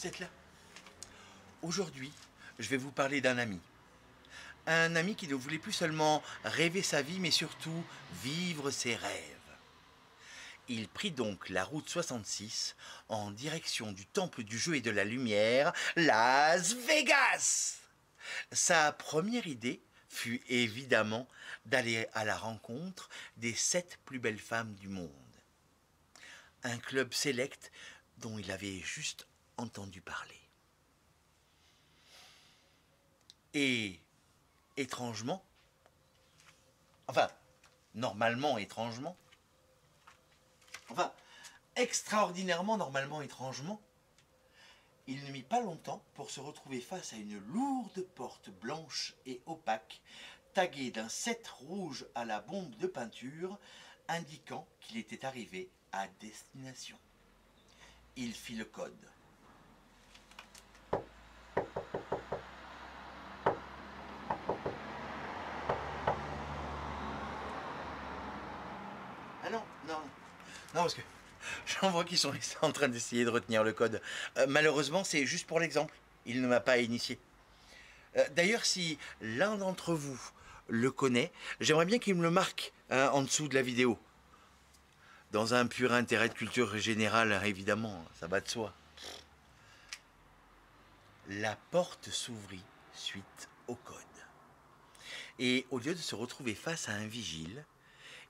vous êtes là. Aujourd'hui, je vais vous parler d'un ami. Un ami qui ne voulait plus seulement rêver sa vie, mais surtout vivre ses rêves. Il prit donc la route 66 en direction du temple du jeu et de la lumière, Las Vegas. Sa première idée fut évidemment d'aller à la rencontre des 7 plus belles femmes du monde. Un club sélect dont il avait juste entendu parler. Et étrangement, normalement étrangement, extraordinairement normalement étrangement, il ne mit pas longtemps pour se retrouver face à une lourde porte blanche et opaque, taguée d'un 7 rouge à la bombe de peinture, indiquant qu'il était arrivé à destination. Il fit le code. Ah non, parce que j'en vois qu'ils sont en train d'essayer de retenir le code. Malheureusement, c'est juste pour l'exemple. Il ne m'a pas initié. D'ailleurs, si l'un d'entre vous le connaît, j'aimerais bien qu'il me le marque en dessous de la vidéo. Dans un pur intérêt de culture générale, évidemment, ça va de soi. La porte s'ouvrit suite au code. Et au lieu de se retrouver face à un vigile,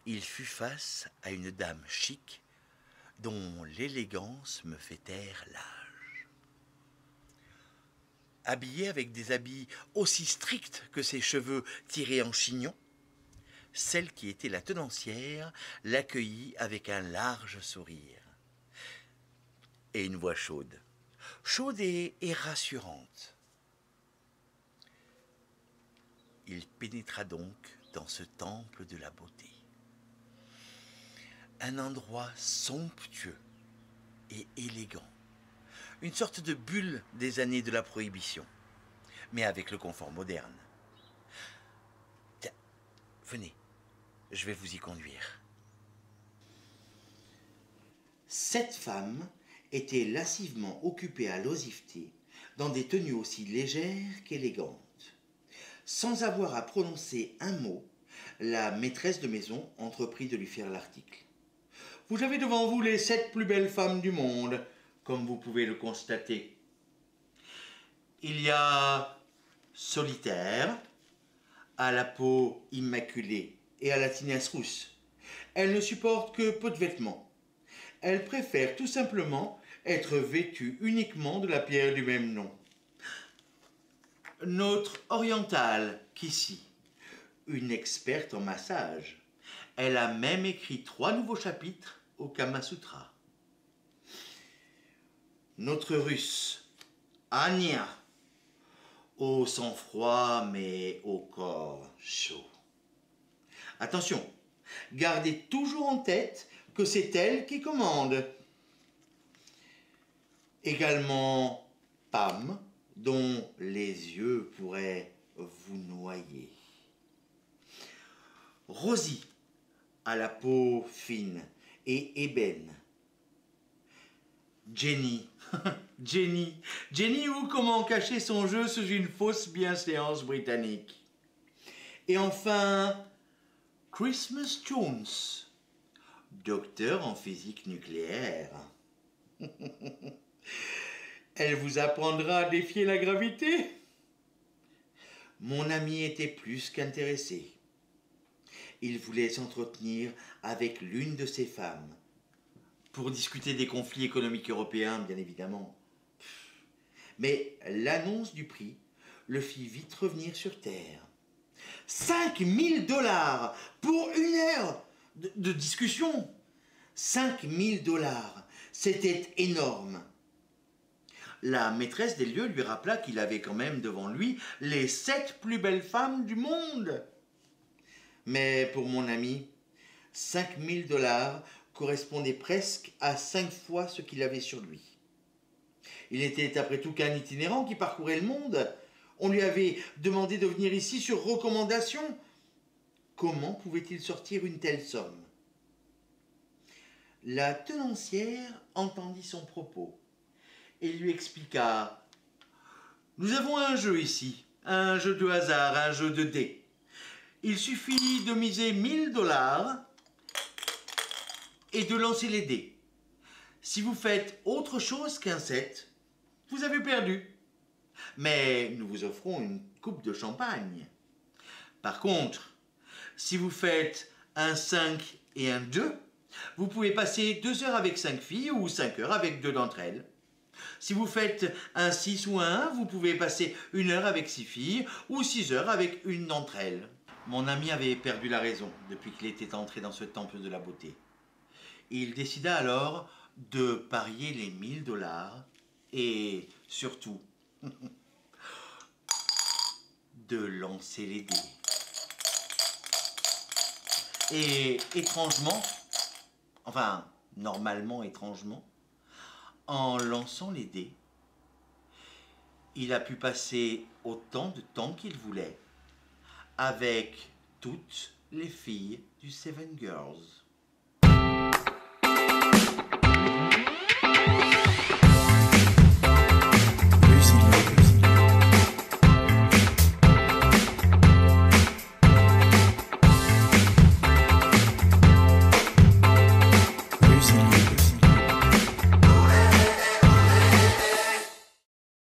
il fut face à une dame chic dont l'élégance me fait taire l'âge. Habillée avec des habits aussi stricts que ses cheveux tirés en chignon, celle qui était la tenancière l'accueillit avec un large sourire et une voix chaude. Chaude et rassurante. Il pénétra donc dans ce temple de la beauté. Un endroit somptueux et élégant. Une sorte de bulle des années de la prohibition, mais avec le confort moderne. Tiens, venez, je vais vous y conduire. 7 femmes étaient lascivement occupées à l'oisiveté, dans des tenues aussi légères qu'élégantes. Sans avoir à prononcer un mot, la maîtresse de maison entreprit de lui faire l'article. Vous avez devant vous les 7 plus belles femmes du monde, comme vous pouvez le constater. Il y a Solitaire, à la peau immaculée et à la tinasse rousse. Elle ne supporte que peu de vêtements. Elle préfère tout simplement être vêtue uniquement de la pierre du même nom. Notre orientale, Kissy, une experte en massage. Elle a même écrit 3 nouveaux chapitres au Kama Sutra. Notre russe, Anya, au sang-froid mais au corps chaud. Attention, gardez toujours en tête que c'est elle qui commande. Également Pam, dont les yeux pourraient vous noyer. Rosie, à la peau fine et ébène. Jenny, Jenny ou comment cacher son jeu sous une fausse bienséance britannique. Et enfin, Christmas Jones, docteur en physique nucléaire. Elle vous apprendra à défier la gravité. Mon ami était plus qu'intéressé. Il voulait s'entretenir avec l'une de ces femmes, pour discuter des conflits économiques européens, bien évidemment. Mais l'annonce du prix le fit vite revenir sur terre. 5 000 $ pour 1 heure de discussion. 5 000 $, c'était énorme. La maîtresse des lieux lui rappela qu'il avait quand même devant lui les 7 plus belles femmes du monde. Mais pour mon ami, 5 000 $ correspondait presque à 5 fois ce qu'il avait sur lui. Il n'était après tout qu'un itinérant qui parcourait le monde. On lui avait demandé de venir ici sur recommandation. Comment pouvait-il sortir une telle somme? La tenancière entendit son propos et lui expliqua: nous avons un jeu ici, un jeu de hasard, un jeu de dés. Il suffit de miser 1000 $ et de lancer les dés. Si vous faites autre chose qu'un 7, vous avez perdu. Mais nous vous offrons une coupe de champagne. Par contre, si vous faites un 5 et un 2, vous pouvez passer 2 heures avec 5 filles ou 5 heures avec 2 d'entre elles. Si vous faites un 6 ou un 1, vous pouvez passer 1 heure avec 6 filles ou 6 heures avec une d'entre elles. Mon ami avait perdu la raison depuis qu'il était entré dans ce temple de la beauté. Il décida alors de parier les 1000 $ et surtout de lancer les dés. Et étrangement, enfin normalement étrangement, en lançant les dés, il a pu passer autant de temps qu'il voulait avec toutes les filles du Seven Girls.